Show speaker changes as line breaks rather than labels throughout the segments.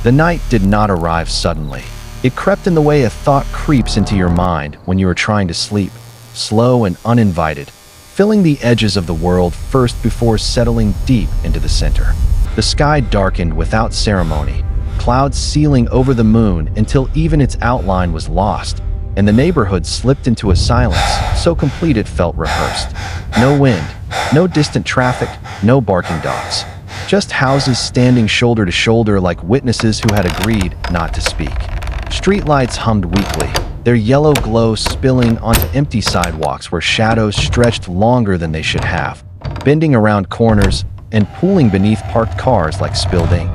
The night did not arrive suddenly. It crept in the way a thought creeps into your mind when you are trying to sleep, slow and uninvited, filling the edges of the world first before settling deep into the center. The sky darkened without ceremony, clouds sealing over the moon until even its outline was lost, and the neighborhood slipped into a silence so complete it felt rehearsed. No wind, no distant traffic, no barking dogs. Just houses standing shoulder to shoulder like witnesses who had agreed not to speak. Streetlights hummed weakly, their yellow glow spilling onto empty sidewalks where shadows stretched longer than they should have, bending around corners and pooling beneath parked cars like spilled ink.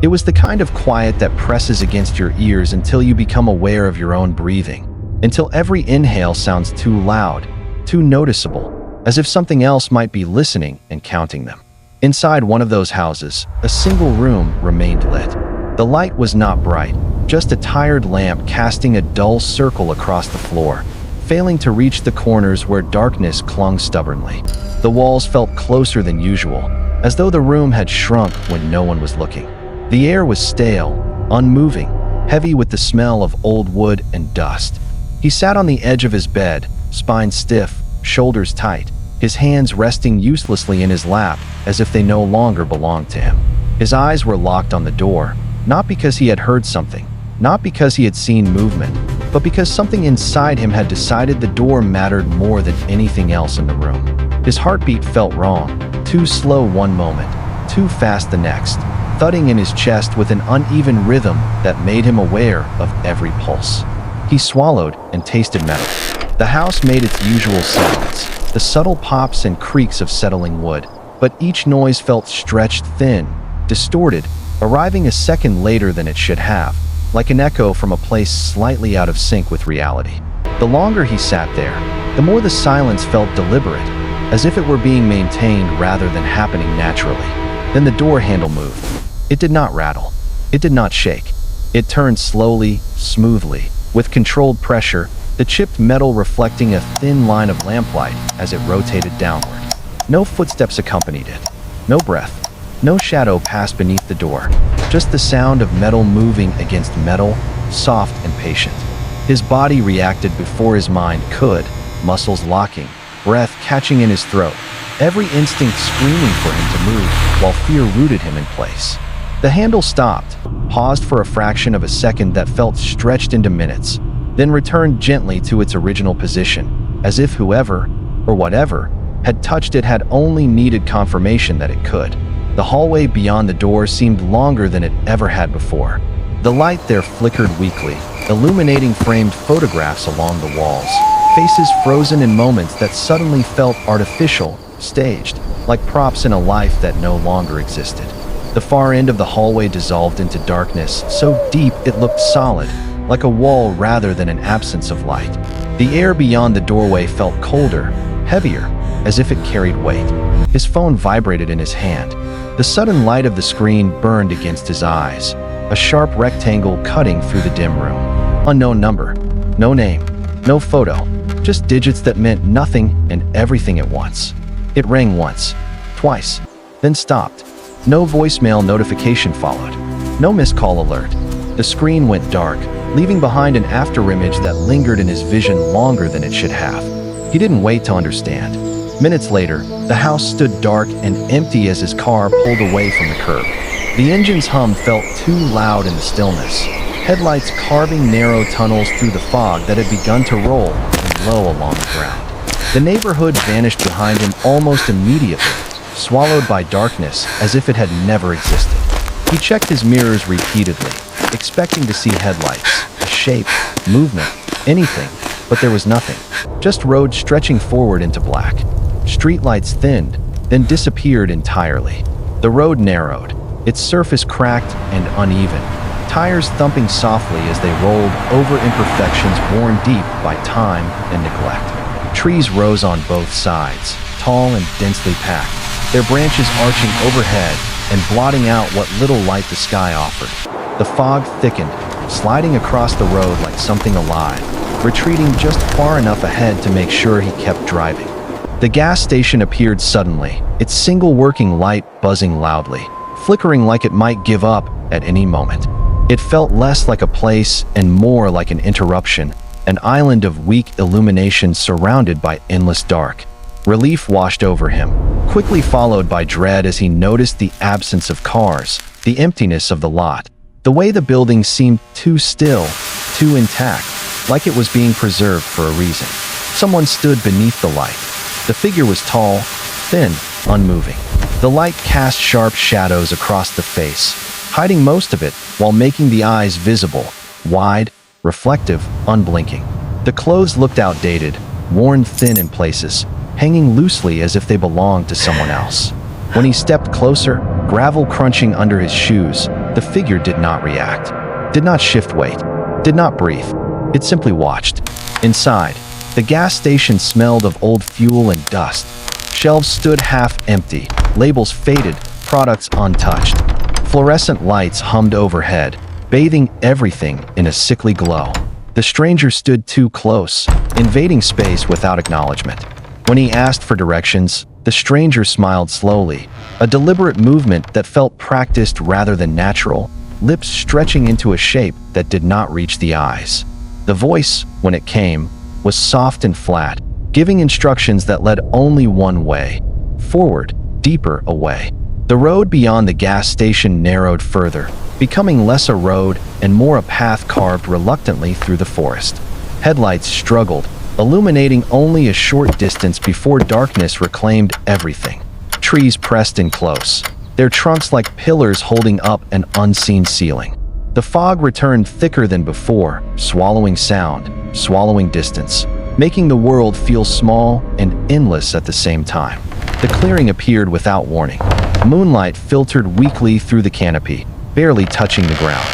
It was the kind of quiet that presses against your ears until you become aware of your own breathing, until every inhale sounds too loud, too noticeable, as if something else might be listening and counting them. Inside one of those houses, a single room remained lit. The light was not bright, just a tired lamp casting a dull circle across the floor, failing to reach the corners where darkness clung stubbornly. The walls felt closer than usual, as though the room had shrunk when no one was looking. The air was stale, unmoving, heavy with the smell of old wood and dust. He sat on the edge of his bed, spine stiff, shoulders tight, his hands resting uselessly in his lap as if they no longer belonged to him. His eyes were locked on the door, not because he had heard something, not because he had seen movement, but because something inside him had decided the door mattered more than anything else in the room. His heartbeat felt wrong, too slow one moment, too fast the next, thudding in his chest with an uneven rhythm that made him aware of every pulse. He swallowed and tasted metal. The house made its usual sounds, the subtle pops and creaks of settling wood, but each noise felt stretched thin, distorted, arriving a second later than it should have, like an echo from a place slightly out of sync with reality. The longer he sat there, the more the silence felt deliberate, as if it were being maintained rather than happening naturally. Then the door handle moved. It did not rattle. It did not shake. It turned slowly, smoothly, with controlled pressure, the chipped metal reflecting a thin line of lamplight as it rotated downward. No footsteps accompanied it. No breath. No shadow passed beneath the door. Just the sound of metal moving against metal, soft and patient. His body reacted before his mind could, muscles locking, breath catching in his throat, every instinct screaming for him to move while fear rooted him in place. The handle stopped, paused for a fraction of a second that felt stretched into minutes, then returned gently to its original position, as if whoever, or whatever, had touched it had only needed confirmation that it could. The hallway beyond the door seemed longer than it ever had before. The light there flickered weakly, illuminating framed photographs along the walls, faces frozen in moments that suddenly felt artificial, staged, like props in a life that no longer existed. The far end of the hallway dissolved into darkness, so deep it looked solid, like a wall rather than an absence of light. The air beyond the doorway felt colder, heavier, as if it carried weight. His phone vibrated in his hand. The sudden light of the screen burned against his eyes, a sharp rectangle cutting through the dim room. Unknown number, no name, no photo, just digits that meant nothing and everything at once. It rang once, twice, then stopped. No voicemail notification followed. No missed call alert. The screen went dark, leaving behind an afterimage that lingered in his vision longer than it should have. He didn't wait to understand. Minutes later, the house stood dark and empty as his car pulled away from the curb. The engine's hum felt too loud in the stillness, headlights carving narrow tunnels through the fog that had begun to roll and low along the ground. The neighborhood vanished behind him almost immediately, swallowed by darkness as if it had never existed. He checked his mirrors repeatedly, expecting to see headlights, a shape, movement, anything, but there was nothing. Just road stretching forward into black. Streetlights thinned, then disappeared entirely. The road narrowed, its surface cracked and uneven, tires thumping softly as they rolled over imperfections worn deep by time and neglect. Trees rose on both sides, tall and densely packed, their branches arching overhead and blotting out what little light the sky offered. The fog thickened, sliding across the road like something alive, retreating just far enough ahead to make sure he kept driving. The gas station appeared suddenly, its single working light buzzing loudly, flickering like it might give up at any moment. It felt less like a place and more like an interruption, an island of weak illumination surrounded by endless dark. Relief washed over him, quickly followed by dread as he noticed the absence of cars, the emptiness of the lot, the way the building seemed too still, too intact, like it was being preserved for a reason. Someone stood beneath the light. The figure was tall, thin, unmoving. The light cast sharp shadows across the face, hiding most of it while making the eyes visible, wide, reflective, unblinking. The clothes looked outdated, worn thin in places, hanging loosely as if they belonged to someone else. When he stepped closer, gravel crunching under his shoes, the figure did not react, did not shift weight, did not breathe. It simply watched. Inside, the gas station smelled of old fuel and dust. Shelves stood half empty, labels faded, products untouched. Fluorescent lights hummed overhead, bathing everything in a sickly glow. The stranger stood too close, invading space without acknowledgement. When he asked for directions, the stranger smiled slowly, a deliberate movement that felt practiced rather than natural, lips stretching into a shape that did not reach the eyes. The voice, when it came, was soft and flat, giving instructions that led only one way, forward, deeper away. The road beyond the gas station narrowed further, becoming less a road and more a path carved reluctantly through the forest. Headlights struggled, illuminating only a short distance before darkness reclaimed everything. Trees pressed in close, their trunks like pillars holding up an unseen ceiling. The fog returned thicker than before, swallowing sound, swallowing distance, making the world feel small and endless at the same time. The clearing appeared without warning. Moonlight filtered weakly through the canopy, barely touching the ground.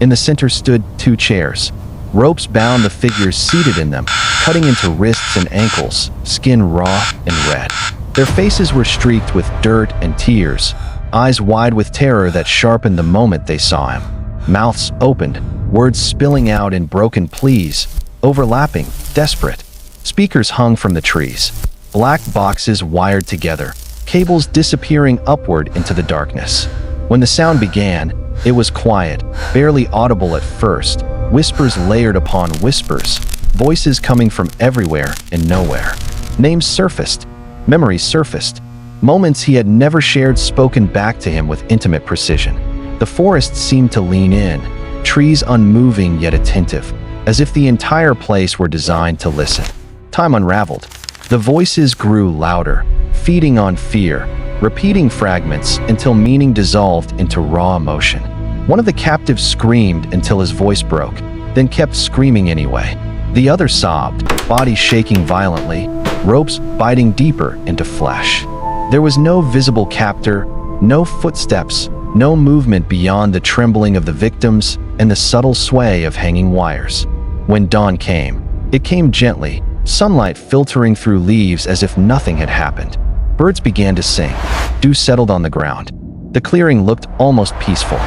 In the center stood two chairs. Ropes bound the figures seated in them, cutting into wrists and ankles, skin raw and red. Their faces were streaked with dirt and tears, eyes wide with terror that sharpened the moment they saw him. Mouths opened, words spilling out in broken pleas, overlapping, desperate. Speakers hung from the trees, black boxes wired together, cables disappearing upward into the darkness. When the sound began, it was quiet, barely audible at first, whispers layered upon whispers, voices coming from everywhere and nowhere. Names surfaced, memories surfaced, moments he had never shared spoken back to him with intimate precision. The forest seemed to lean in, trees unmoving yet attentive, as if the entire place were designed to listen. Time unraveled. The voices grew louder, feeding on fear, repeating fragments until meaning dissolved into raw emotion. One of the captives screamed until his voice broke, then kept screaming anyway. The other sobbed, body shaking violently, ropes biting deeper into flesh. There was no visible captor, no footsteps, no movement beyond the trembling of the victims and the subtle sway of hanging wires. When dawn came, it came gently, sunlight filtering through leaves as if nothing had happened. Birds began to sing. Dew settled on the ground. The clearing looked almost peaceful.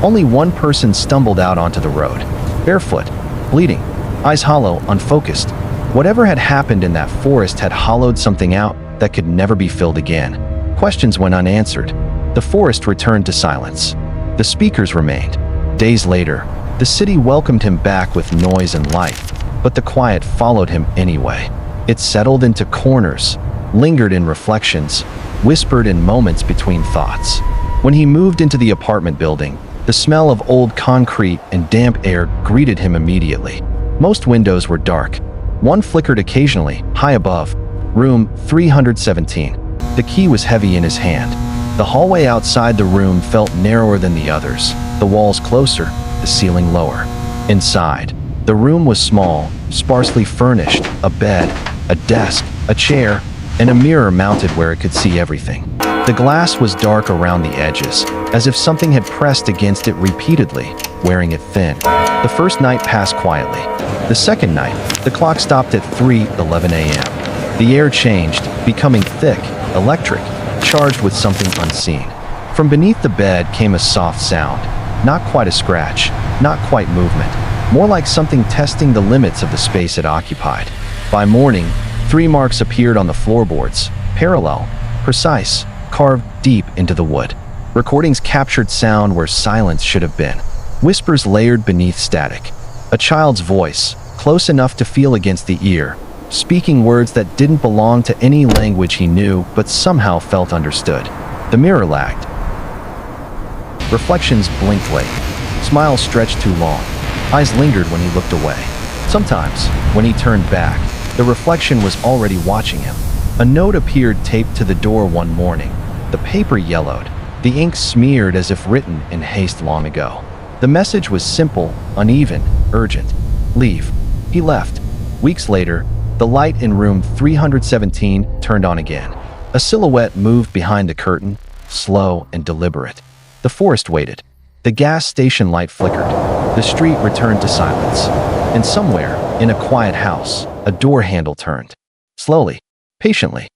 Only one person stumbled out onto the road, barefoot, bleeding, eyes hollow, unfocused. Whatever had happened in that forest had hollowed something out that could never be filled again. Questions went unanswered. The forest returned to silence. The speakers remained. Days later, the city welcomed him back with noise and light, but the quiet followed him anyway. It settled into corners, lingered in reflections, whispered in moments between thoughts. When he moved into the apartment building, the smell of old concrete and damp air greeted him immediately. Most windows were dark. One flickered occasionally, high above. Room 317. The key was heavy in his hand. The hallway outside the room felt narrower than the others, the walls closer, the ceiling lower. Inside, the room was small, sparsely furnished, a bed, a desk, a chair, and a mirror mounted where it could see everything. The glass was dark around the edges, as if something had pressed against it repeatedly, wearing it thin. The first night passed quietly. The second night, the clock stopped at 3:11 a.m. The air changed, becoming thick, electric, charged with something unseen. From beneath the bed came a soft sound, not quite a scratch, not quite movement, more like something testing the limits of the space it occupied. By morning, 3 marks appeared on the floorboards, parallel, precise, carved deep into the wood. Recordings captured sound where silence should have been. Whispers layered beneath static. A child's voice, close enough to feel against the ear, speaking words that didn't belong to any language he knew but somehow felt understood. The mirror lagged. Reflections blinked late. Smiles stretched too long. Eyes lingered when he looked away. Sometimes, when he turned back, the reflection was already watching him. A note appeared taped to the door one morning. The paper yellowed. The ink smeared as if written in haste long ago. The message was simple, uneven, urgent. Leave. He left. Weeks later, the light in room 317 turned on again. A silhouette moved behind the curtain, slow and deliberate. The forest waited. The gas station light flickered. The street returned to silence. And somewhere, in a quiet house, a door handle turned. Slowly, patiently.